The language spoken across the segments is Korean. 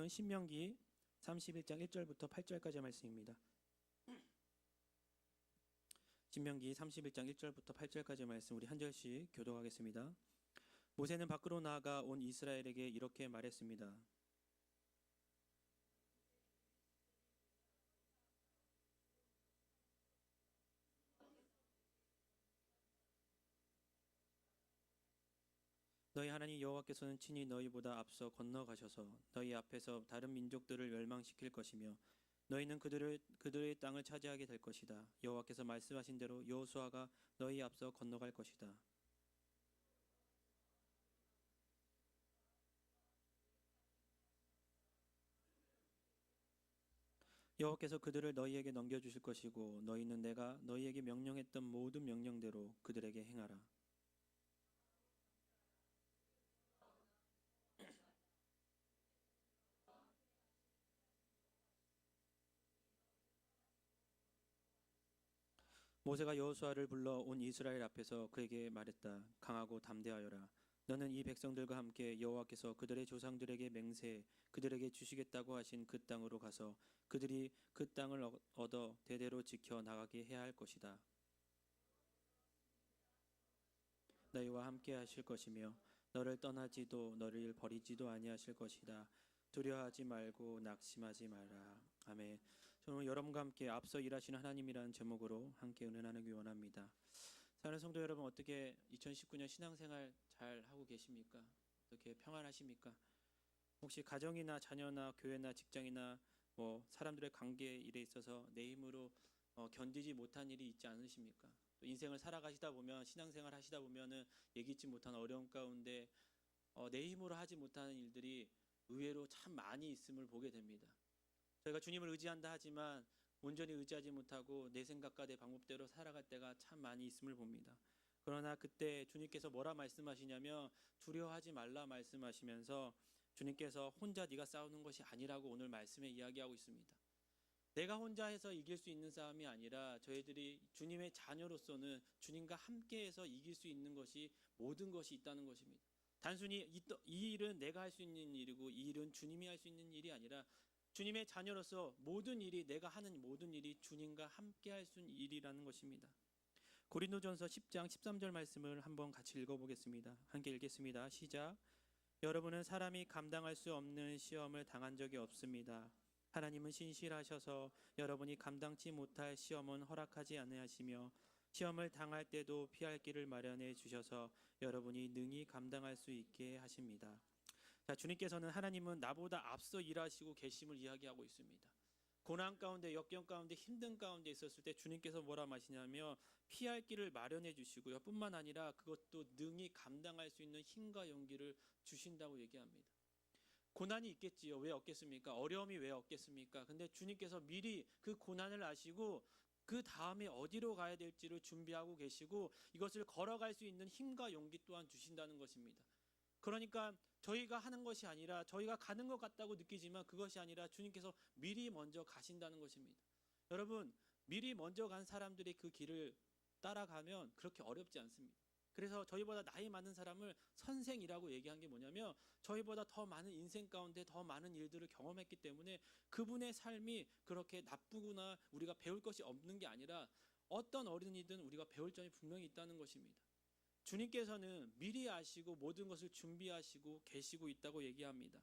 말씀은 신명기 31장 1절부터 8절까지의 말씀입니다. 신명기 31장 1절부터 8절까지의 말씀 우리 한 절씩 교독하겠습니다. 모세는 밖으로 나아가 온 이스라엘에게 이렇게 말했습니다. 너희 하나님 여호와께서는 친히 너희보다 앞서 건너가셔서 너희 앞에서 다른 민족들을 멸망시킬 것이며 너희는 그들의 땅을 차지하게 될 것이다. 여호와께서 말씀하신 대로 여호수아가 너희 앞서 건너갈 것이다. 여호와께서 그들을 너희에게 넘겨주실 것이고 너희는 내가 너희에게 명령했던 모든 명령대로 그들에게 행하라. 모세가 여호수아를 불러 온 이스라엘 앞에서 그에게 말했다. 강하고 담대하여라. 너는 이 백성들과 함께 여호와께서 그들의 조상들에게 맹세해 그들에게 주시겠다고 하신 그 땅으로 가서 그들이 그 땅을 얻어 대대로 지켜 나가게 해야 할 것이다. 너희와 함께 하실 것이며 너를 떠나지도 너를 버리지도 아니하실 것이다. 두려워하지 말고 낙심하지 마라. 아멘. 저는 여러분과 함께 앞서 일하시는 하나님이라는 제목으로 함께 은혜 나누기 원합니다. 사랑하는 성도 여러분, 어떻게 2019년 신앙생활 잘 하고 계십니까? 어떻게 평안하십니까? 혹시 가정이나 자녀나 교회나 직장이나 사람들의 관계 일에 있어서 내 힘으로 견디지 못한 일이 있지 않으십니까? 또 인생을 살아가시다 보면 신앙생활 하시다 보면은 예기치 못한 어려움 가운데 내 힘으로 하지 못하는 일들이 의외로 참 많이 있음을 보게 됩니다. 저희가 주님을 의지한다 하지만 온전히 의지하지 못하고 내 생각과 내 방법대로 살아갈 때가 참 많이 있음을 봅니다. 그러나 그때 주님께서 뭐라 말씀하시냐면 두려워하지 말라 말씀하시면서 주님께서 혼자 네가 싸우는 것이 아니라고 오늘 말씀에 이야기하고 있습니다. 내가 혼자 해서 이길 수 있는 싸움이 아니라 저희들이 주님의 자녀로서는 주님과 함께해서 이길 수 있는 것이 모든 것이 있다는 것입니다. 단순히 이 일은 내가 할 수 있는 일이고 이 일은 주님이 할 수 있는 일이 아니라 주님의 자녀로서 모든 일이 내가 하는 모든 일이 주님과 함께 할 수 있는 일이라는 것입니다. 고린도전서 10장 13절 말씀을 한번 같이 읽어보겠습니다. 함께 읽겠습니다. 시작. 여러분은 사람이 감당할 수 없는 시험을 당한 적이 없습니다. 하나님은 신실하셔서 여러분이 감당치 못할 시험은 허락하지 아니하시며 시험을 당할 때도 피할 길을 마련해 주셔서 여러분이 능히 감당할 수 있게 하십니다. 자, 주님께서는 하나님은 나보다 앞서 일하시고 계심을 이야기하고 있습니다. 고난 가운데 역경 가운데 힘든 가운데 있었을 때 주님께서 뭐라 하시냐면 피할 길을 마련해 주시고요. 뿐만 아니라 그것도 능히 감당할 수 있는 힘과 용기를 주신다고 얘기합니다. 고난이 있겠지요. 왜 없겠습니까? 어려움이 왜 없겠습니까? 근데 주님께서 미리 그 고난을 아시고 그 다음에 어디로 가야 될지를 준비하고 계시고 이것을 걸어갈 수 있는 힘과 용기 또한 주신다는 것입니다. 그러니까 저희가 하는 것이 아니라 저희가 가는 것 같다고 느끼지만 그것이 아니라 주님께서 미리 먼저 가신다는 것입니다. 여러분, 미리 먼저 간 사람들이 그 길을 따라가면 그렇게 어렵지 않습니다. 그래서 저희보다 나이 많은 사람을 선생이라고 얘기한 게 뭐냐면 저희보다 더 많은 인생 가운데 더 많은 일들을 경험했기 때문에 그분의 삶이 그렇게 나쁘거나 우리가 배울 것이 없는 게 아니라 어떤 어른이든 우리가 배울 점이 분명히 있다는 것입니다. 주님께서는 미리 아시고 모든 것을 준비하시고 계시고 있다고 얘기합니다.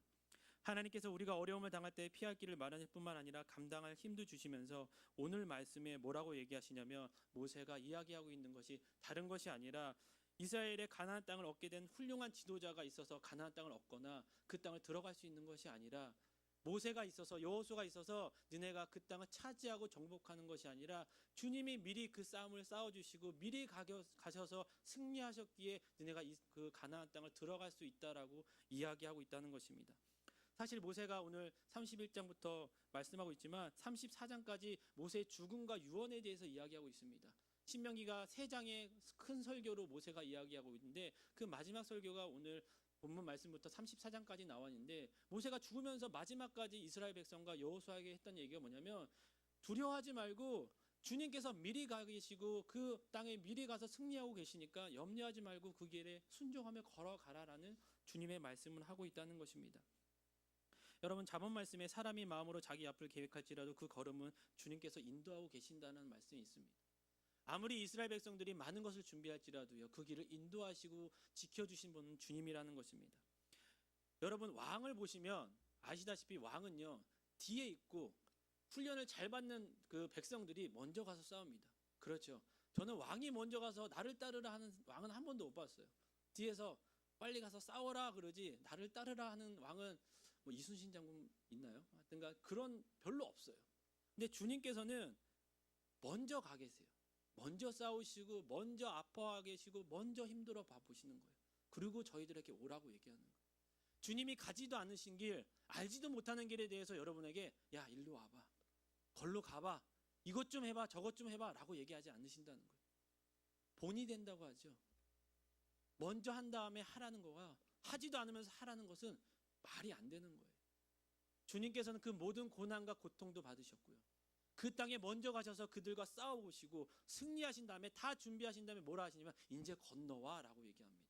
하나님께서 우리가 어려움을 당할 때 피할 길을 마련할 뿐만 아니라 감당할 힘도 주시면서 오늘 말씀에 뭐라고 얘기하시냐면 모세가 이야기하고 있는 것이 다른 것이 아니라 이스라엘의 가나안 땅을 얻게 된 훌륭한 지도자가 있어서 가나안 땅을 얻거나 그 땅을 들어갈 수 있는 것이 아니라 모세가 있어서 여호수아가 있어서 너네가 그 땅을 차지하고 정복하는 것이 아니라 주님이 미리 그 싸움을 싸워주시고 미리 가셔서 승리하셨기에 너네가 그 가나안 땅을 들어갈 수 있다라고 이야기하고 있다는 것입니다. 사실 모세가 오늘 31장부터 말씀하고 있지만 34장까지 모세의 죽음과 유언에 대해서 이야기하고 있습니다. 신명기가 3장의 큰 설교로 모세가 이야기하고 있는데 그 마지막 설교가 오늘 본문 말씀부터 34장까지 나와 있는데 모세가 죽으면서 마지막까지 이스라엘 백성과 여호수아에게 했던 얘기가 뭐냐면 두려워하지 말고 주님께서 미리 가 계시고 그 땅에 미리 가서 승리하고 계시니까 염려하지 말고 그 길에 순종하며 걸어가라라는 주님의 말씀을 하고 있다는 것입니다. 여러분 잠언 말씀에 사람이 마음으로 자기 앞을 계획할지라도 그 걸음은 주님께서 인도하고 계신다는 말씀이 있습니다. 아무리 이스라엘 백성들이 많은 것을 준비할지라도요, 그 길을 인도하시고 지켜주신 분은 주님이라는 것입니다. 여러분 왕을 보시면 아시다시피 왕은요 뒤에 있고 훈련을 잘 받는 그 백성들이 먼저 가서 싸웁니다. 그렇죠. 저는 왕이 먼저 가서 나를 따르라 하는 왕은 한 번도 못 봤어요. 뒤에서 빨리 가서 싸워라 그러지 나를 따르라 하는 왕은 뭐 이순신 장군 있나요? 하여튼가 그런 별로 없어요. 근데 주님께서는 먼저 가 계세요. 먼저 싸우시고 먼저 아파하 계시고 먼저 힘들어 봐 보시는 거예요. 그리고 저희들에게 오라고 얘기하는 거예요. 주님이 가지도 않으신 길, 알지도 못하는 길에 대해서 여러분에게 야 일로 와봐, 걸로 가봐, 이것 좀 해봐, 저것 좀 해봐 라고 얘기하지 않으신다는 거예요. 본이 된다고 하죠. 먼저 한 다음에 하라는 거와 하지도 않으면서 하라는 것은 말이 안 되는 거예요. 주님께서는 그 모든 고난과 고통도 받으셨고요, 그 땅에 먼저 가셔서 그들과 싸워보시고 승리하신 다음에 다 준비하신 다음에 뭐라 하시냐면 이제 건너와 라고 얘기합니다.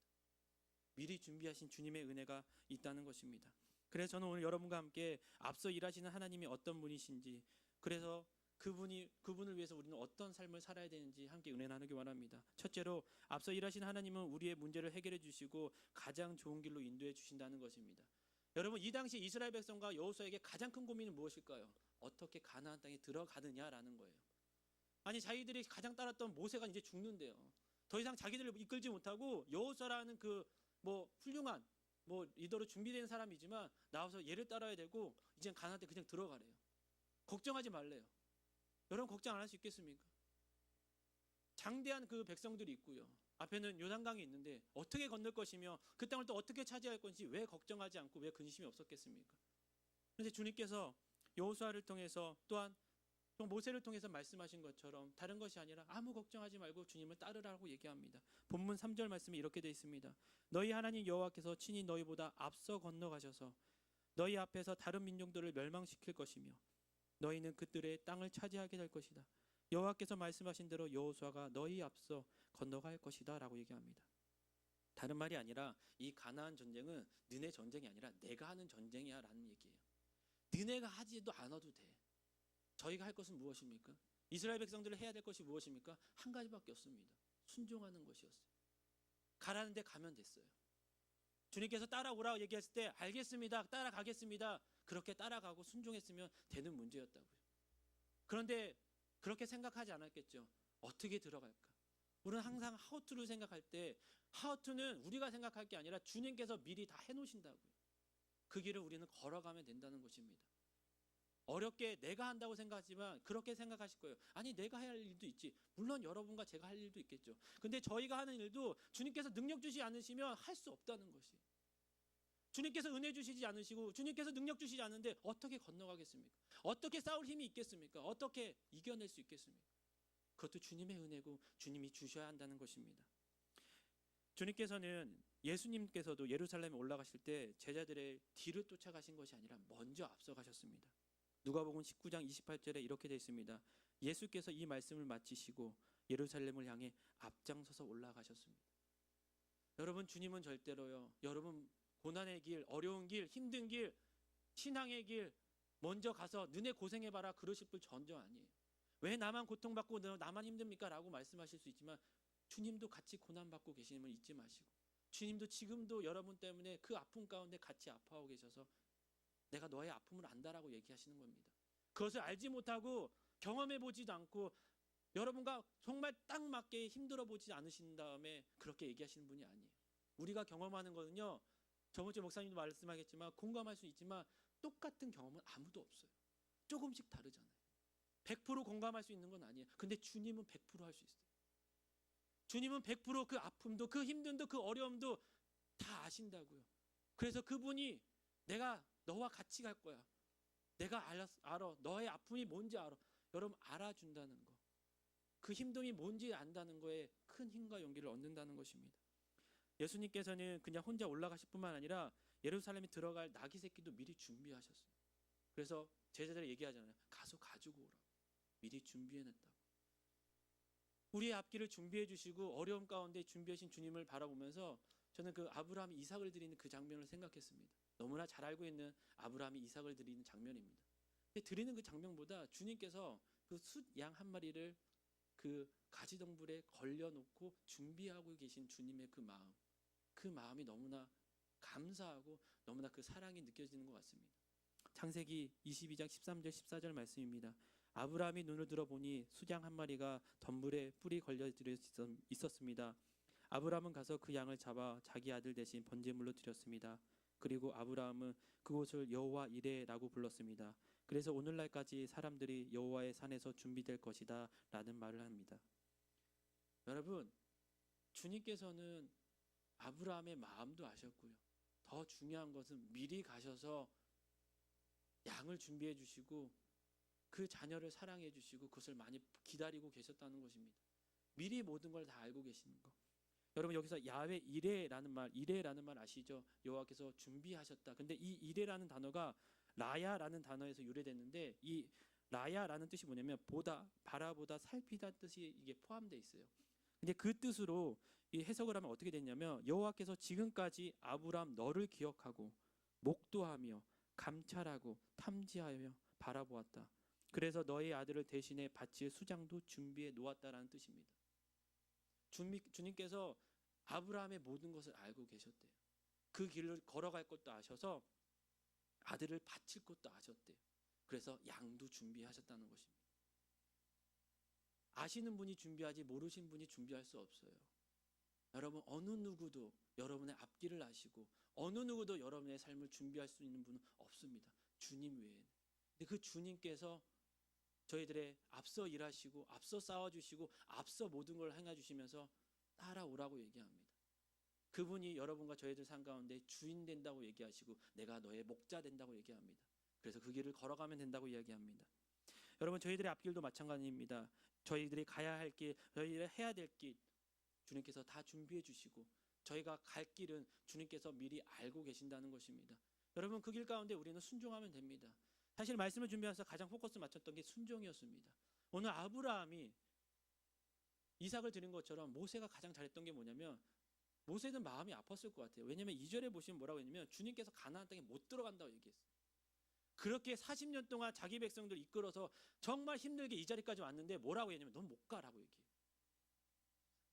미리 준비하신 주님의 은혜가 있다는 것입니다. 그래서 저는 오늘 여러분과 함께 앞서 일하시는 하나님이 어떤 분이신지, 그래서 그분을 위해서 우리는 어떤 삶을 살아야 되는지 함께 은혜 나누기 원합니다. 첫째로 앞서 일하시는 하나님은 우리의 문제를 해결해 주시고 가장 좋은 길로 인도해 주신다는 것입니다. 여러분 이 당시 이스라엘 백성과 여호수아에게 가장 큰 고민은 무엇일까요? 어떻게 가나안 땅에 들어가느냐라는 거예요. 아니 자기들이 가장 따랐던 모세가 이제 죽는데요. 더 이상 자기들을 이끌지 못하고 여호수아라는 그 훌륭한 리더로 준비된 사람이지만 나와서 얘를 따라야 되고 이제 가나안 땅에 그냥 들어가래요. 걱정하지 말래요. 여러분 걱정 안 할 수 있겠습니까? 장대한 그 백성들이 있고요, 앞에는 요단강이 있는데 어떻게 건널 것이며 그 땅을 또 어떻게 차지할 건지 왜 걱정하지 않고 왜 근심이 없었겠습니까? 그런데 주님께서 여호수아를 통해서 또한 또 모세를 통해서 말씀하신 것처럼 다른 것이 아니라 아무 걱정하지 말고 주님을 따르라고 얘기합니다. 본문 3절 말씀이 이렇게 되어 있습니다. 너희 하나님 여호와께서 친히 너희보다 앞서 건너가셔서 너희 앞에서 다른 민족들을 멸망시킬 것이며 너희는 그들의 땅을 차지하게 될 것이다. 여호와께서 말씀하신 대로 여호수아가 너희 앞서 건너갈 것이다 라고 얘기합니다. 다른 말이 아니라 이 가나안 전쟁은 너네 전쟁이 아니라 내가 하는 전쟁이야 라는 얘기예요. 너네가 하지도 않아도 돼. 저희가 할 것은 무엇입니까? 이스라엘 백성들을 해야 될 것이 무엇입니까? 한 가지밖에 없습니다. 순종하는 것이었어요. 가라는 데 가면 됐어요. 주님께서 따라오라고 얘기했을 때 알겠습니다, 따라가겠습니다, 그렇게 따라가고 순종했으면 되는 문제였다고요. 그런데 그렇게 생각하지 않았겠죠. 어떻게 들어갈까? 우리는 항상 how to를 생각할 때 how to는 우리가 생각할 게 아니라 주님께서 미리 다 해놓으신다고요. 그 길을 우리는 걸어가면 된다는 것입니다. 어렵게 내가 한다고 생각하지만 그렇게 생각하실 거예요. 아니 내가 해야 할 일도 있지. 물론 여러분과 제가 할 일도 있겠죠. 근데 저희가 하는 일도 주님께서 능력 주시지 않으시면 할 수 없다는 것이. 주님께서 은혜 주시지 않으시고 주님께서 능력 주시지 않는데 어떻게 건너가겠습니까? 어떻게 싸울 힘이 있겠습니까? 어떻게 이겨낼 수 있겠습니까? 그것도 주님의 은혜고 주님이 주셔야 한다는 것입니다. 주님께서는 예수님께서도 예루살렘에 올라가실 때 제자들의 뒤를 쫓아가신 것이 아니라 먼저 앞서가셨습니다. 누가복음 19장 28절에 이렇게 되어 있습니다. 예수께서 이 말씀을 마치시고 예루살렘을 향해 앞장서서 올라가셨습니다. 여러분 주님은 절대로요, 여러분 고난의 길, 어려운 길, 힘든 길, 신앙의 길 먼저 가서 너네 고생해봐라 그러실 분 전혀 아니에요. 왜 나만 고통받고 나만 힘듭니까? 라고 말씀하실 수 있지만 주님도 같이 고난받고 계시는 잊지 마시고 주님도 지금도 여러분 때문에 그 아픔 가운데 같이 아파하고 계셔서 내가 너의 아픔을 안다라고 얘기하시는 겁니다. 그것을 알지 못하고 경험해보지도 않고 여러분과 정말 딱 맞게 힘들어 보지 않으신 다음에 그렇게 얘기하시는 분이 아니에요. 우리가 경험하는 거는요, 저번 주에 목사님도 말씀하겠지만 공감할 수 있지만 똑같은 경험은 아무도 없어요. 조금씩 다르잖아요. 100% 공감할 수 있는 건 아니에요. 근데 주님은 100% 할 수 있어요. 주님은 100% 그 아픔도 그 힘듦도 그 어려움도 다 아신다고요. 그래서 그분이 내가 너와 같이 갈 거야. 내가 알아. 너의 아픔이 뭔지 알아. 여러분 알아준다는 거. 그 힘듦이 뭔지 안다는 거에 큰 힘과 용기를 얻는다는 것입니다. 예수님께서는 그냥 혼자 올라가실 뿐만 아니라 예루살렘에 들어갈 나귀 새끼도 미리 준비하셨어요. 그래서 제자들이 얘기하잖아요. 가서 가지고 오라. 미리 준비해냈다고. 우리의 앞길을 준비해 주시고 어려움 가운데 준비하신 주님을 바라보면서 저는 그 아브라함이 이삭을 드리는 그 장면을 생각했습니다. 너무나 잘 알고 있는 아브라함이 이삭을 드리는 장면입니다. 근데 드리는 그 장면보다 주님께서 그 숫 양 한 마리를 그 가지덩불에 걸려놓고 준비하고 계신 주님의 그 마음이 너무나 감사하고 너무나 그 사랑이 느껴지는 것 같습니다. 창세기 22장 13절 14절 말씀입니다. 아브라함이 눈을 들어보니 숫양 한 마리가 덤불에 뿔이 걸려 있었습니다. 아브라함은 가서 그 양을 잡아 자기 아들 대신 번제물로 드렸습니다. 그리고 아브라함은 그곳을 여호와 이레라고 불렀습니다. 그래서 오늘날까지 사람들이 여호와의 산에서 준비될 것이다 라는 말을 합니다. 여러분, 주님께서는 아브라함의 마음도 아셨고요. 더 중요한 것은 미리 가셔서 양을 준비해 주시고 그 자녀를 사랑해 주시고 그것을 많이 기다리고 계셨다는 것입니다. 미리 모든 걸 다 알고 계시는 것. 여러분, 여기서 야훼 이레라는 말 아시죠? 여호와께서 준비하셨다. 근데 이 이레라는 단어가 라야라는 단어에서 유래됐는데, 이 라야라는 뜻이 뭐냐면 보다, 바라보다, 살피다 뜻이 이게 포함되어 있어요. 근데 그 뜻으로 이 해석을 하면 어떻게 됐냐면, 여호와께서 지금까지 아브라함 너를 기억하고 목도하며 감찰하고 탐지하며 바라보았다. 그래서 너의 아들을 대신해 바칠 수장도 준비해 놓았다라는 뜻입니다. 주님께서 아브라함의 모든 것을 알고 계셨대요. 그 길을 걸어갈 것도 아셔서 아들을 바칠 것도 아셨대요. 그래서 양도 준비하셨다는 것입니다. 아시는 분이 준비하지 모르신 분이 준비할 수 없어요. 여러분, 어느 누구도 여러분의 앞길을 아시고 어느 누구도 여러분의 삶을 준비할 수 있는 분은 없습니다. 주님 외에는. 근데 그 주님께서 저희들의 앞서 일하시고 앞서 싸워주시고 앞서 모든 걸 행해주시면서 따라오라고 얘기합니다. 그분이 여러분과 저희들 삶 가운데 주인 된다고 얘기하시고 내가 너의 목자 된다고 얘기합니다. 그래서 그 길을 걸어가면 된다고 이야기합니다. 여러분, 저희들의 앞길도 마찬가지입니다. 저희들이 가야 할 길, 저희들이 해야 될 길 주님께서 다 준비해 주시고 저희가 갈 길은 주님께서 미리 알고 계신다는 것입니다. 여러분, 그 길 가운데 우리는 순종하면 됩니다. 사실 말씀을 준비하면서 가장 포커스 맞췄던 게 순종이었습니다. 오늘 아브라함이 이삭을 드린 것처럼 모세가 가장 잘했던 게 뭐냐면, 모세는 마음이 아팠을 것 같아요. 왜냐하면 2절에 보시면 뭐라고 했냐면 주님께서 가나안 땅에 못 들어간다고 얘기했어요. 그렇게 40년 동안 자기 백성들 이끌어서 정말 힘들게 이 자리까지 왔는데 뭐라고 했냐면 넌 못 가라고 얘기해요.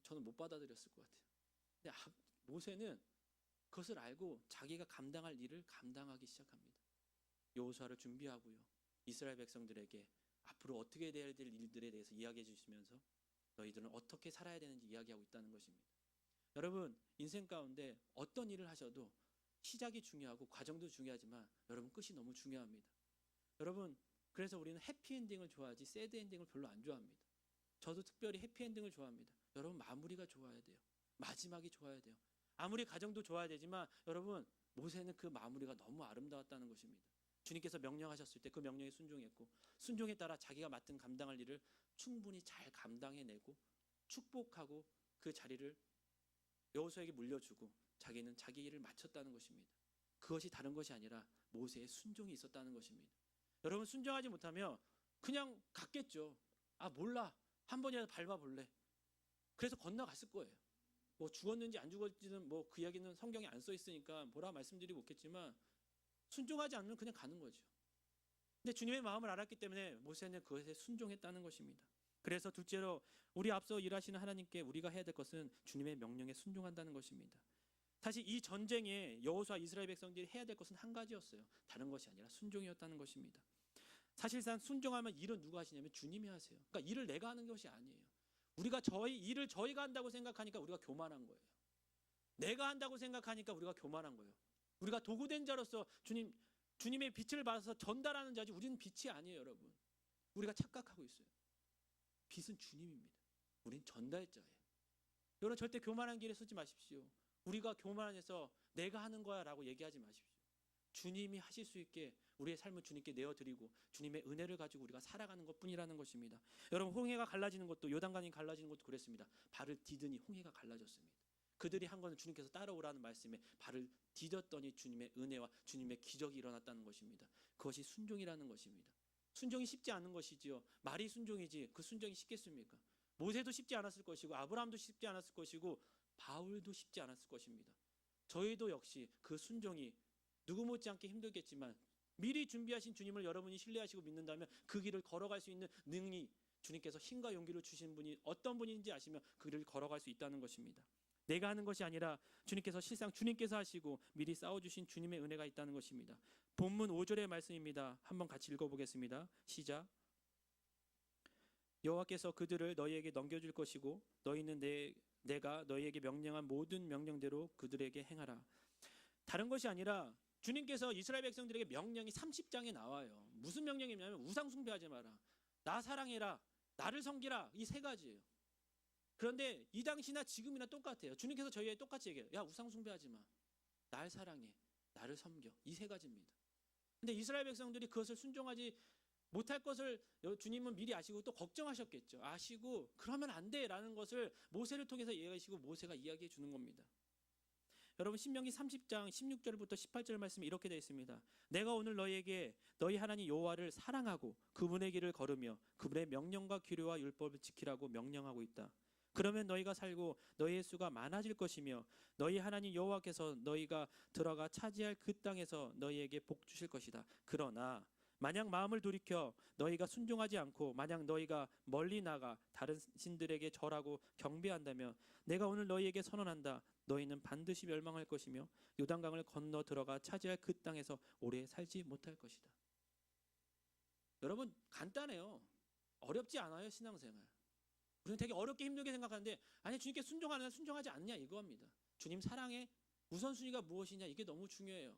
저는 못 받아들였을 것 같아요. 근데 모세는 그것을 알고 자기가 감당할 일을 감당하기 시작합니다. 여호수아를 준비하고요, 이스라엘 백성들에게 앞으로 어떻게 돼야 될 일들에 대해서 이야기해 주시면서 너희들은 어떻게 살아야 되는지 이야기하고 있다는 것입니다. 여러분, 인생 가운데 어떤 일을 하셔도 시작이 중요하고 과정도 중요하지만 여러분, 끝이 너무 중요합니다. 여러분, 그래서 우리는 해피엔딩을 좋아하지 새드엔딩을 별로 안 좋아합니다. 저도 특별히 해피엔딩을 좋아합니다. 여러분, 마무리가 좋아야 돼요. 마지막이 좋아야 돼요. 아무리 가정도 좋아야 되지만 여러분, 모세는 그 마무리가 너무 아름다웠다는 것입니다. 주님께서 명령하셨을 때 그 명령에 순종했고 순종에 따라 자기가 맡은 감당할 일을 충분히 잘 감당해내고 축복하고 그 자리를 여호수아에게 물려주고 자기는 자기 일을 마쳤다는 것입니다. 그것이 다른 것이 아니라 모세의 순종이 있었다는 것입니다. 여러분, 순종하지 못하면 그냥 갔겠죠. 아, 몰라, 한 번이라도 밟아볼래. 그래서 건너갔을 거예요. 뭐 죽었는지 안 죽었는지는 뭐 그 이야기는 성경에 안 써 있으니까 뭐라 말씀드리고 없겠지만 순종하지 않으면 그냥 가는 거죠. 근데 주님의 마음을 알았기 때문에 모세는 그것에 순종했다는 것입니다. 그래서 둘째로 우리 앞서 일하시는 하나님께 우리가 해야 될 것은 주님의 명령에 순종한다는 것입니다. 사실 이 전쟁에 여호수아 이스라엘 백성들이 해야 될 것은 한 가지였어요. 다른 것이 아니라 순종이었다는 것입니다. 사실상 순종하면 일은 누가 하시냐면 주님이 하세요. 그러니까 일을 내가 하는 것이 아니에요. 우리가 일을 저희가 한다고 생각하니까 우리가 교만한 거예요. 내가 한다고 생각하니까 우리가 교만한 거예요. 우리가 도구된 자로서 주님의 빛을 받아서 전달하는 자지 우리는 빛이 아니에요. 여러분, 우리가 착각하고 있어요. 빛은 주님입니다. 우린 전달자예요. 여러분, 절대 교만한 길에 서지 마십시오. 우리가 교만해서 내가 하는 거야 라고 얘기하지 마십시오. 주님이 하실 수 있게 우리의 삶을 주님께 내어드리고 주님의 은혜를 가지고 우리가 살아가는 것뿐이라는 것입니다. 여러분, 홍해가 갈라지는 것도, 요단강이 갈라지는 것도 그랬습니다. 발을 디드니 홍해가 갈라졌습니다. 그들이 한 거는 주님께서 따라오라는 말씀에 발을 디뎠더니 주님의 은혜와 주님의 기적이 일어났다는 것입니다. 그것이 순종이라는 것입니다. 순종이 쉽지 않은 것이지요. 말이 순종이지 그 순종이 쉽겠습니까? 모세도 쉽지 않았을 것이고 아브라함도 쉽지 않았을 것이고 바울도 쉽지 않았을 것입니다. 저희도 역시 그 순종이 누구 못지않게 힘들겠지만 미리 준비하신 주님을 여러분이 신뢰하시고 믿는다면 그 길을 걸어갈 수 있는 능력이 주님께서 힘과 용기를 주신 분이 어떤 분인지 아시면 그 길을 걸어갈 수 있다는 것입니다. 내가 하는 것이 아니라 주님께서 실상 주님께서 하시고 미리 쌓아주신 주님의 은혜가 있다는 것입니다. 본문 5절의 말씀입니다. 한번 같이 읽어보겠습니다. 시작. 여호와께서 그들을 너희에게 넘겨줄 것이고 너희는 내가 너희에게 명령한 모든 명령대로 그들에게 행하라. 다른 것이 아니라 주님께서 이스라엘 백성들에게 명령이 30장에 나와요. 무슨 명령이냐면 우상 숭배하지 마라, 나 사랑해라, 나를 섬기라, 이 세 가지예요. 그런데 이 당시나 지금이나 똑같아요. 주님께서 저희에게 똑같이 얘기해요. 야, 우상 숭배하지 마, 날 사랑해, 나를 섬겨, 이 세 가지입니다. 근데 이스라엘 백성들이 그것을 순종하지 못할 것을 주님은 미리 아시고 또 걱정하셨겠죠. 아시고 그러면 안 돼라는 것을 모세를 통해서 이야기하시고 모세가 이야기해 주는 겁니다. 여러분 신명기 30장 16절부터 18절 말씀이 이렇게 되어 있습니다. 내가 오늘 너희에게 너희 하나님 여호와를 사랑하고 그분의 길을 걸으며 그분의 명령과 규례와 율법을 지키라고 명령하고 있다. 그러면 너희가 살고 너희의 수가 많아질 것이며 너희 하나님 여호와께서 너희가 들어가 차지할 그 땅에서 너희에게 복 주실 것이다. 그러나 만약 마음을 돌이켜 너희가 순종하지 않고 만약 너희가 멀리 나가 다른 신들에게 절하고 경배한다면 내가 오늘 너희에게 선언한다. 너희는 반드시 멸망할 것이며 요단강을 건너 들어가 차지할 그 땅에서 오래 살지 못할 것이다. 여러분 간단해요. 어렵지 않아요. 신앙생활. 우리는 되게 어렵게 힘들게 생각하는데 아니 주님께 순종하느냐 순종하지 않느냐 이거입니다. 주님 사랑의 우선순위가 무엇이냐 이게 너무 중요해요.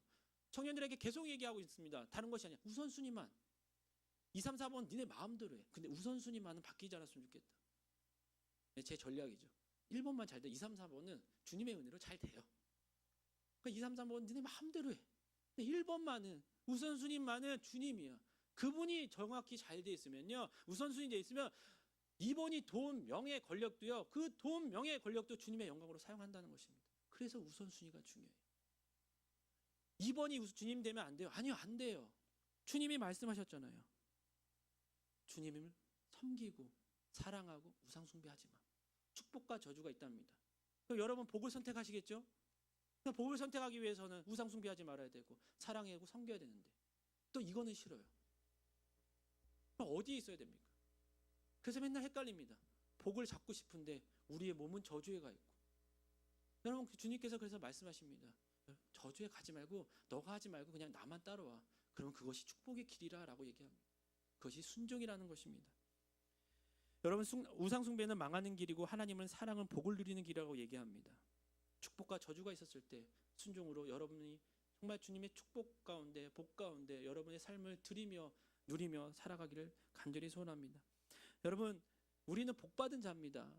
청년들에게 계속 얘기하고 있습니다. 다른 것이 아니라 우선순위만 2, 3, 4번 니네 마음대로 해. 근데 우선순위만은 바뀌지 않았으면 좋겠다. 제 전략이죠. 1번만 잘 돼. 2, 3, 4번은 주님의 은혜로 잘 돼요. 그러니까 2, 3, 4번 니네 마음대로 해. 근데 1번만은 우선순위만은 주님이야. 그분이 정확히 잘 돼 있으면요. 우선순위 돼 있으면 2번이 돈, 명예, 권력도요. 그 돈, 명예, 권력도 주님의 영광으로 사용한다는 것입니다. 그래서 우선순위가 중요해요. 2번이 주님 되면 안 돼요. 아니요, 안 돼요. 주님이 말씀하셨잖아요. 주님을 섬기고 사랑하고 우상 숭배하지 마. 축복과 저주가 있답니다. 그럼 여러분 복을 선택하시겠죠? 복을 선택하기 위해서는 우상 숭배하지 말아야 되고 사랑하고 섬겨야 되는데 또 이거는 싫어요. 그럼 어디에 있어야 됩니까? 그래서 맨날 헷갈립니다. 복을 잡고 싶은데 우리의 몸은 저주에 가 있고. 여러분 주님께서 그래서 말씀하십니다. 저주에 가지 말고 너가 하지 말고 그냥 나만 따라와. 그러면 그것이 축복의 길이라 라고 얘기합니다. 그것이 순종이라는 것입니다. 여러분 우상 숭배는 망하는 길이고 하나님은 사랑은 복을 누리는 길이라고 얘기합니다. 축복과 저주가 있었을 때 순종으로 여러분이 정말 주님의 축복 가운데 복 가운데 여러분의 삶을 누리며 살아가기를 간절히 소원합니다. 여러분 우리는 복받은 자입니다.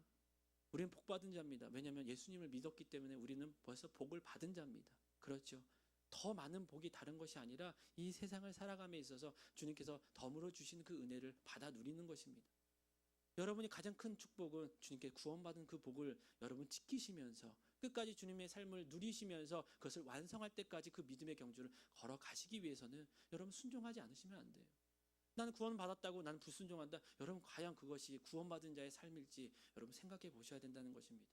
우리는 복받은 자입니다. 왜냐하면 예수님을 믿었기 때문에 우리는 벌써 복을 받은 자입니다. 그렇죠. 더 많은 복이 다른 것이 아니라 이 세상을 살아감에 있어서 주님께서 덤으로 주신 그 은혜를 받아 누리는 것입니다. 여러분이 가장 큰 축복은 주님께 구원받은 그 복을 여러분 지키시면서 끝까지 주님의 삶을 누리시면서 그것을 완성할 때까지 그 믿음의 경주를 걸어가시기 위해서는 여러분 순종하지 않으시면 안 돼요. 나는 구원받았다고 나는 불순종한다. 여러분 과연 그것이 구원받은 자의 삶일지 여러분 생각해 보셔야 된다는 것입니다.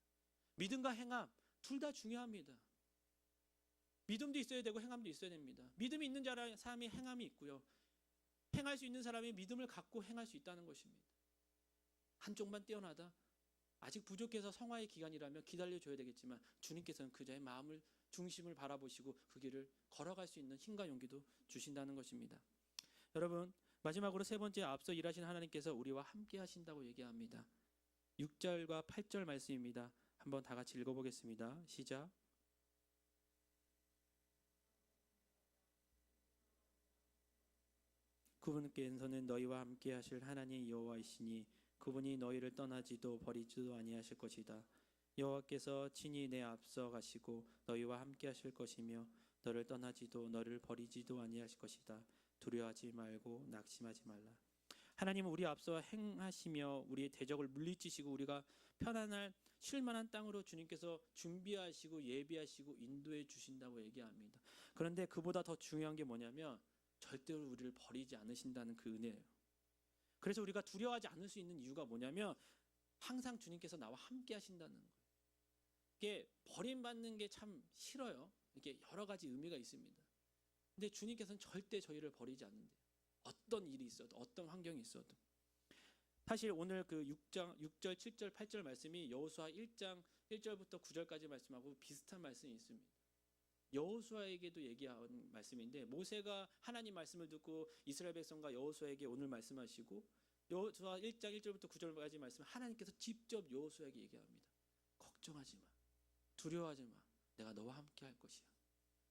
믿음과 행함 둘 다 중요합니다. 믿음도 있어야 되고 행함도 있어야 됩니다. 믿음이 있는 사람이 행함이 있고요. 행할 수 있는 사람이 믿음을 갖고 행할 수 있다는 것입니다. 한쪽만 뛰어나다 아직 부족해서 성화의 기간이라면 기다려줘야 되겠지만 주님께서는 그 자의 마음을 중심을 바라보시고 그 길을 걸어갈 수 있는 힘과 용기도 주신다는 것입니다. 여러분 마지막으로 세 번째 앞서 일하신 하나님께서 우리와 함께 하신다고 얘기합니다. 6절과 8절 말씀입니다. 한번 다 같이 읽어보겠습니다. 시작. 그분께서는 너희와 함께 하실 하나님 여호와이시니 그분이 너희를 떠나지도 버리지도 아니하실 것이다. 여호와께서 친히 내 앞서 가시고 너희와 함께 하실 것이며 너를 떠나지도 너를 버리지도 아니하실 것이다. 두려워하지 말고 낙심하지 말라. 하나님은 우리 앞서 행하시며 우리의 대적을 물리치시고 우리가 편안할 쉴만한 땅으로 주님께서 준비하시고 예비하시고 인도해 주신다고 얘기합니다. 그런데 그보다 더 중요한 게 뭐냐면 절대로 우리를 버리지 않으신다는 그 은혜예요. 그래서 우리가 두려워하지 않을 수 있는 이유가 뭐냐면 항상 주님께서 나와 함께 하신다는 거예요. 이게 버림받는 게 참 싫어요. 이게 여러 가지 의미가 있습니다. 근데 주님께서는 절대 저희를 버리지 않는데요. 어떤 일이 있어도 어떤 환경이 있어도. 사실 오늘 그 6절, 7절, 8절 말씀이 여호수아 1장 1절부터 9절까지 말씀하고 비슷한 말씀이 있습니다. 여호수아에게도 얘기한 말씀인데 모세가 하나님 말씀을 듣고 이스라엘 백성과 여호수아에게 오늘 말씀하시고 여호수아 1장 1절부터 9절까지 말씀 하나님께서 직접 여호수아에게 얘기합니다. 걱정하지 마. 두려워하지 마. 내가 너와 함께 할 것이야.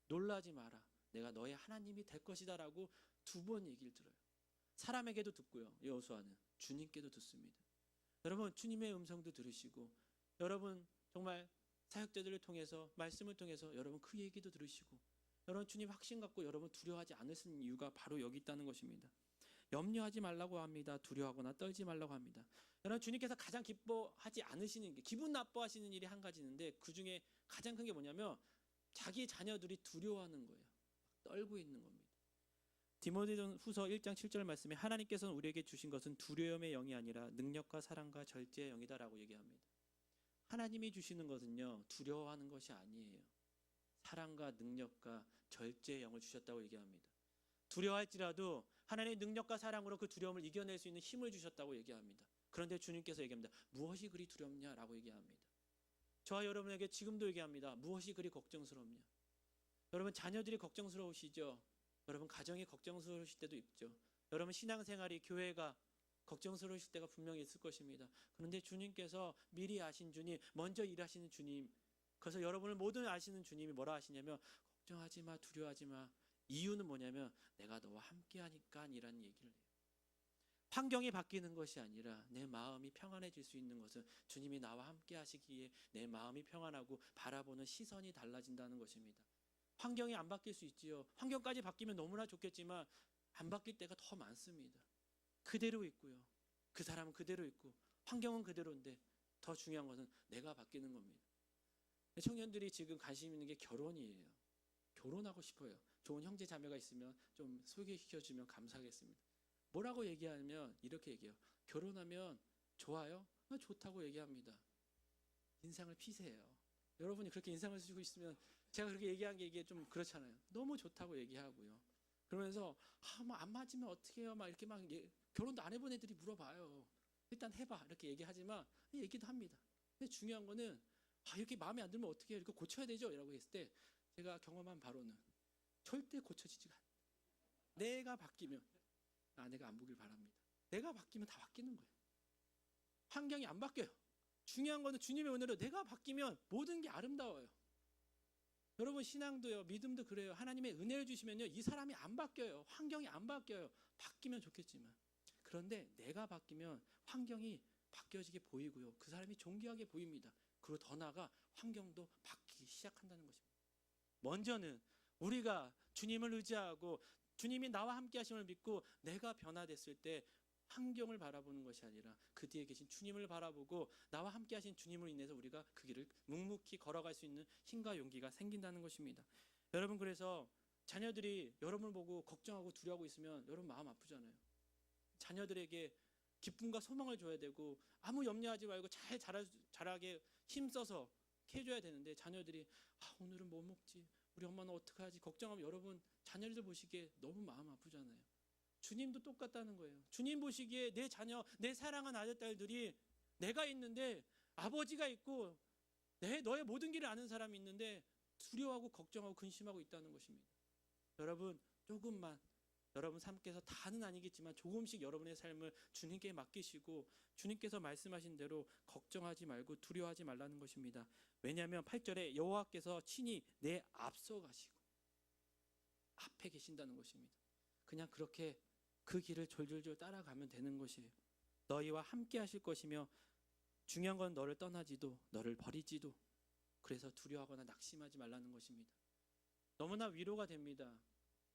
놀라지 마라. 내가 너의 하나님이 될 것이다 라고 2번 얘기를 들어요. 사람에게도 듣고요. 여호수아는 주님께도 듣습니다. 여러분 주님의 음성도 들으시고 여러분 정말 사역자들을 통해서 말씀을 통해서 여러분 그 얘기도 들으시고 여러분 주님 확신 갖고 여러분 두려워하지 않으시는 이유가 바로 여기 있다는 것입니다. 염려하지 말라고 합니다. 두려워하거나 떨지 말라고 합니다. 여러분 주님께서 가장 기뻐하지 않으시는 게 기분 나빠하시는 일이 한 가지 있는데 그중에 가장 큰 게 뭐냐면 자기 자녀들이 두려워하는 거예요. 떨고 있는 겁니다. 디모데후서 1장 7절 말씀에 하나님께서는 우리에게 주신 것은 두려움의 영이 아니라 능력과 사랑과 절제의 영이다라고 얘기합니다. 하나님이 주시는 것은요 두려워하는 것이 아니에요. 사랑과 능력과 절제의 영을 주셨다고 얘기합니다. 두려워할지라도 하나님의 능력과 사랑으로 그 두려움을 이겨낼 수 있는 힘을 주셨다고 얘기합니다. 그런데 주님께서 얘기합니다. 무엇이 그리 두렵냐라고 얘기합니다. 저와 여러분에게 지금도 얘기합니다. 무엇이 그리 걱정스럽냐. 여러분 자녀들이 걱정스러우시죠? 여러분 가정이 걱정스러우실 때도 있죠. 여러분 신앙생활이 교회가 걱정스러우실 때가 분명히 있을 것입니다. 그런데 주님께서 미리 아신 주님, 먼저 일하시는 주님, 그래서 여러분을 모든 아시는 주님이 뭐라 하시냐면 걱정하지 마, 두려워하지 마. 이유는 뭐냐면 내가 너와 함께하니까 이라는 얘기를 해요. 환경이 바뀌는 것이 아니라 내 마음이 평안해질 수 있는 것은 주님이 나와 함께 하시기에 내 마음이 평안하고 바라보는 시선이 달라진다는 것입니다. 환경이 안 바뀔 수 있지요. 환경까지 바뀌면 너무나 좋겠지만 안 바뀔 때가 더 많습니다. 그대로 있고요. 그 사람은 그대로 있고 환경은 그대로인데 더 중요한 것은 내가 바뀌는 겁니다. 청년들이 지금 관심 있는 게 결혼이에요. 결혼하고 싶어요. 좋은 형제 자매가 있으면 좀 소개시켜주면 감사하겠습니다. 뭐라고 얘기하면 이렇게 얘기해요. 결혼하면 좋아요? 좋다고 얘기합니다. 인상을 피세요. 여러분이 그렇게 인상을 쓰고 있으면 제가 그렇게 얘기한 게 이게 좀 그렇잖아요. 너무 좋다고 얘기하고요. 그러면서 뭐 안 맞으면 어떻게 해요? 막 이렇게 막 결혼도 안 해본 애들이 물어봐요. 일단 해봐 이렇게 얘기하지만 얘기도 합니다. 근데 중요한 거는 이렇게 마음에 안 들면 어떻게 해요? 이거 고쳐야 되죠? 라고 했을 때 제가 경험한 바로는 절대 고쳐지지가 않아요. 내가 바뀌면 아내가 안 보길 바랍니다. 내가 바뀌면 다 바뀌는 거예요. 환경이 안 바뀌어요. 중요한 거는 주님의 은혜로 내가 바뀌면 모든 게 아름다워요. 여러분 신앙도요, 믿음도 그래요. 하나님의 은혜를 주시면요, 이 사람이 안 바뀌어요. 환경이 안 바뀌어요. 바뀌면 좋겠지만, 그런데 내가 바뀌면 환경이 바뀌어지게 보이고요, 그 사람이 존귀하게 보입니다. 그리고 더 나아가 환경도 바뀌기 시작한다는 것입니다. 먼저는 우리가 주님을 의지하고 주님이 나와 함께 하심을 믿고 내가 변화됐을 때 환경을 바라보는 것이 아니라 그 뒤에 계신 주님을 바라보고 나와 함께 하신 주님으로 인해서 우리가 그 길을 묵묵히 걸어갈 수 있는 힘과 용기가 생긴다는 것입니다. 여러분 그래서 자녀들이 여러분을 보고 걱정하고 두려워하고 있으면 여러분 마음 아프잖아요. 자녀들에게 기쁨과 소망을 줘야 되고 아무 염려하지 말고 잘 자라게 힘써서 해줘야 되는데 자녀들이 오늘은 뭐 먹지? 우리 엄마는 어떡하지? 걱정하면 여러분 자녀들 보시기에 너무 마음 아프잖아요. 주님도 똑같다는 거예요. 주님 보시기에 내 자녀, 내 사랑하는 아들, 딸들이 내가 있는데 아버지가 있고 너의 모든 길을 아는 사람이 있는데 두려워하고 걱정하고 근심하고 있다는 것입니다. 여러분 조금만 여러분 삶께서 다는 아니겠지만 조금씩 여러분의 삶을 주님께 맡기시고 주님께서 말씀하신 대로 걱정하지 말고 두려워하지 말라는 것입니다. 왜냐하면 8절에 여호와께서 친히 내 앞서 가시고 앞에 계신다는 것입니다. 그냥 그렇게 그 길을 졸졸졸 따라가면 되는 것이에요. 너희와 함께 하실 것이며 중요한 건 너를 떠나지도 너를 버리지도 그래서 두려워하거나 낙심하지 말라는 것입니다. 너무나 위로가 됩니다.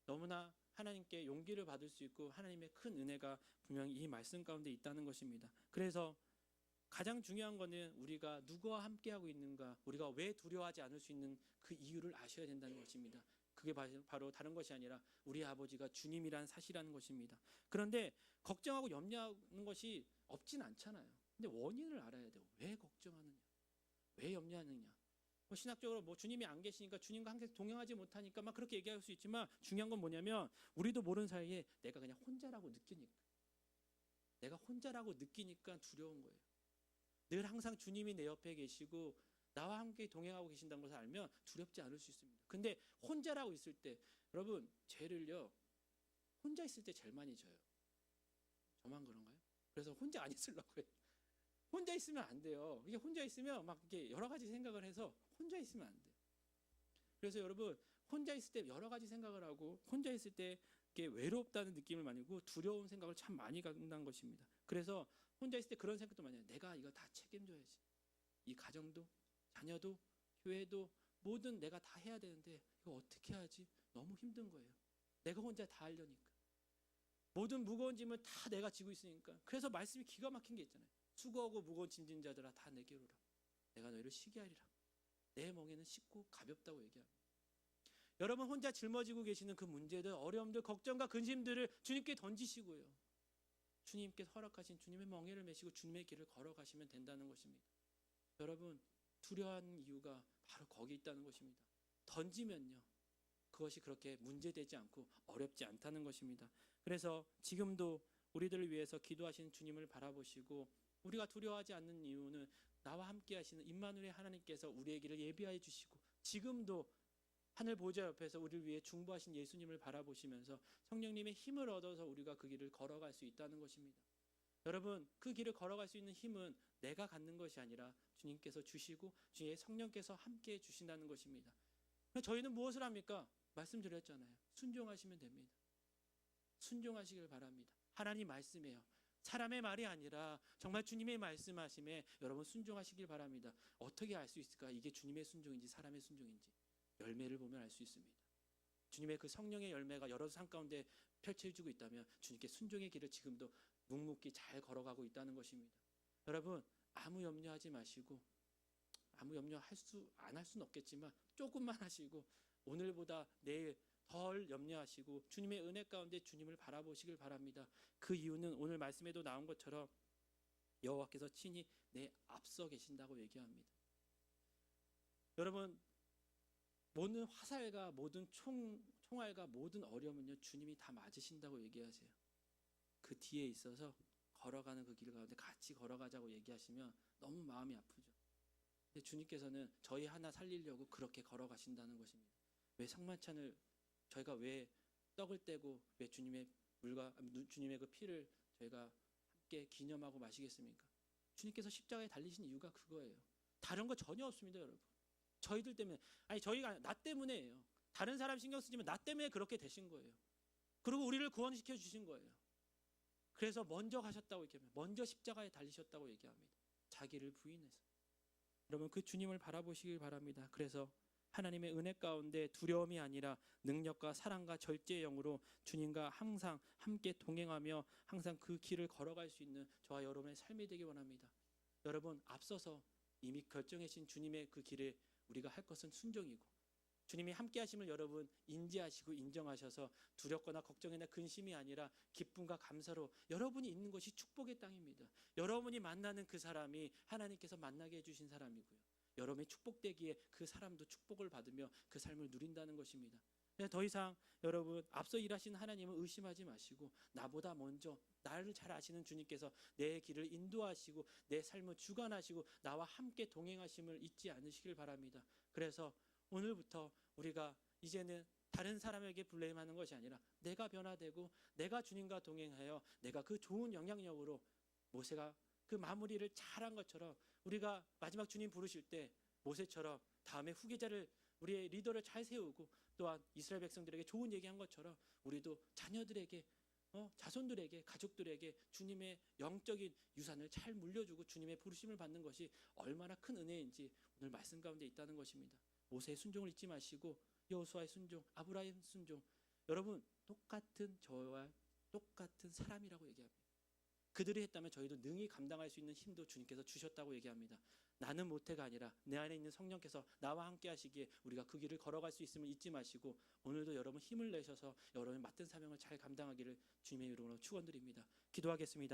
너무나 하나님께 용기를 받을 수 있고 하나님의 큰 은혜가 분명히 이 말씀 가운데 있다는 것입니다. 그래서 가장 중요한 거는 우리가 누구와 함께하고 있는가, 우리가 왜 두려워하지 않을 수 있는 그 이유를 아셔야 된다는 것입니다. 그게 바로 다른 것이 아니라 우리 아버지가 주님이란 사실이라는 것입니다. 그런데 걱정하고 염려하는 것이 없진 않잖아요. 근데 원인을 알아야 돼요. 왜 걱정하느냐? 왜 염려하느냐? 뭐 신학적으로 뭐 주님이 안 계시니까 주님과 함께 동행하지 못하니까 막 그렇게 얘기할 수 있지만 중요한 건 뭐냐면 우리도 모르는 사이에 내가 그냥 혼자라고 느끼니까 내가 혼자라고 느끼니까 두려운 거예요. 늘 항상 주님이 내 옆에 계시고 나와 함께 동행하고 계신다는 것을 알면 두렵지 않을 수 있습니다. 근데 혼자라고 있을 때 여러분 죄를요 혼자 있을 때 제일 많이 져요. 저만 그런가요? 그래서 혼자 안 있으려고 해요. 혼자 있으면 안 돼요. 이게 혼자 있으면 막 이게 여러 가지 생각을 해서 혼자 있으면 안 돼요. 그래서 여러분 혼자 있을 때 여러 가지 생각을 하고 혼자 있을 때 이게 외롭다는 느낌을 많이 하고 두려운 생각을 참 많이 갖는다는 것입니다. 그래서 혼자 있을 때 그런 생각도 많이 해요. 내가 이거 다 책임져야지. 이 가정도 자녀도 교회도 모든 내가 다 해야 되는데 이거 어떻게 하지? 너무 힘든 거예요. 내가 혼자 다 하려니까. 모든 무거운 짐을 다 내가 지고 있으니까. 그래서 말씀이 기가 막힌 게 있잖아요. 수고하고 무거운 짐진 자들아 다 내게로 오라. 내가 너희를 쉬게 하리라. 내 멍에는 쉽고 가볍다고 얘기합니다. 여러분 혼자 짊어지고 계시는 그 문제들, 어려움들, 걱정과 근심들을 주님께 던지시고요. 주님께 허락하신 주님의 멍에를 메시고 주님의 길을 걸어가시면 된다는 것입니다. 여러분 두려워하는 이유가 바로 거기 있다는 것입니다. 던지면요. 그것이 그렇게 문제되지 않고 어렵지 않다는 것입니다. 그래서 지금도 우리들을 위해서 기도하시는 주님을 바라보시고 우리가 두려워하지 않는 이유는 나와 함께 하시는 임마누엘 하나님께서 우리의 길을 예비하여 주시고 지금도 하늘 보좌 옆에서 우리를 위해 중보하신 예수님을 바라보시면서 성령님의 힘을 얻어서 우리가 그 길을 걸어갈 수 있다는 것입니다. 여러분 그 길을 걸어갈 수 있는 힘은 내가 갖는 것이 아니라 주님께서 주시고 주의 성령께서 함께 주신다는 것입니다. 저희는 무엇을 합니까? 말씀드렸잖아요. 순종하시면 됩니다. 순종하시길 바랍니다. 하나님 말씀이에요. 사람의 말이 아니라 정말 주님의 말씀하심에 여러분 순종하시길 바랍니다. 어떻게 알 수 있을까? 이게 주님의 순종인지 사람의 순종인지 열매를 보면 알 수 있습니다. 주님의 그 성령의 열매가 여러 삶 가운데 펼쳐지고 있다면 주님께 순종의 길을 지금도 묵묵히 잘 걸어가고 있다는 것입니다. 여러분 아무 염려하지 마시고 아무 염려할 수 안 할 수는 없겠지만 조금만 하시고 오늘보다 내일 덜 염려하시고 주님의 은혜 가운데 주님을 바라보시길 바랍니다. 그 이유는 오늘 말씀에도 나온 것처럼 여호와께서 친히 내 앞서 계신다고 얘기합니다. 여러분 모든 화살과 모든 총알과 모든 어려움은요 주님이 다 맞으신다고 얘기하세요. 그 뒤에 있어서 걸어가는 그 길 가운데 같이 걸어가자고 얘기하시면 너무 마음이 아프죠. 근데 주님께서는 저희 하나 살리려고 그렇게 걸어가신다는 것입니다. 왜 성만찬을 저희가 왜 떡을 떼고 왜 주님의 그 피를 저희가 함께 기념하고 마시겠습니까? 주님께서 십자가에 달리신 이유가 그거예요. 다른 거 전혀 없습니다, 여러분. 저희들 때문에 저희가 나 때문에예요. 다른 사람 신경 쓰지만 나 때문에 그렇게 되신 거예요. 그리고 우리를 구원시켜 주신 거예요. 그래서 먼저 가셨다고 얘기합니다. 먼저 십자가에 달리셨다고 얘기합니다. 자기를 부인해서. 여러분 그 주님을 바라보시길 바랍니다. 그래서 하나님의 은혜 가운데 두려움이 아니라 능력과 사랑과 절제의 영으로 주님과 항상 함께 동행하며 항상 그 길을 걸어갈 수 있는 저와 여러분의 삶이 되기 원합니다. 여러분 앞서서 이미 결정하신 주님의 그 길에 우리가 할 것은 순종이고 주님이 함께 하심을 여러분 인지하시고 인정하셔서 두렵거나 걱정이나 근심이 아니라 기쁨과 감사로 여러분이 있는 것이 축복의 땅입니다. 여러분이 만나는 그 사람이 하나님께서 만나게 해주신 사람이고요. 여러분이 축복되기에 그 사람도 축복을 받으며 그 삶을 누린다는 것입니다. 더 이상 여러분 앞서 일하시는 하나님은 의심하지 마시고 나보다 먼저 나를 잘 아시는 주님께서 내 길을 인도하시고 내 삶을 주관하시고 나와 함께 동행하심을 잊지 않으시길 바랍니다. 그래서 오늘부터 우리가 이제는 다른 사람에게 블레임하는 것이 아니라 내가 변화되고 내가 주님과 동행하여 내가 그 좋은 영향력으로 모세가 그 마무리를 잘한 것처럼 우리가 마지막 주님 부르실 때 모세처럼 다음에 후계자를 우리의 리더를 잘 세우고 또한 이스라엘 백성들에게 좋은 얘기한 것처럼 우리도 자녀들에게 자손들에게 가족들에게 주님의 영적인 유산을 잘 물려주고 주님의 부르심을 받는 것이 얼마나 큰 은혜인지 오늘 말씀 가운데 있다는 것입니다. 모세의 순종을 잊지 마시고 여호수아의 순종, 아브라함의 순종 여러분 똑같은 저와 똑같은 사람이라고 얘기합니다. 그들이 했다면 저희도 능히 감당할 수 있는 힘도 주님께서 주셨다고 얘기합니다. 나는 못해가 아니라 내 안에 있는 성령께서 나와 함께 하시기에 우리가 그 길을 걸어갈 수 있음을 잊지 마시고 오늘도 여러분 힘을 내셔서 여러분이 맡은 사명을 잘 감당하기를 주님의 이름으로 축원드립니다. 기도하겠습니다.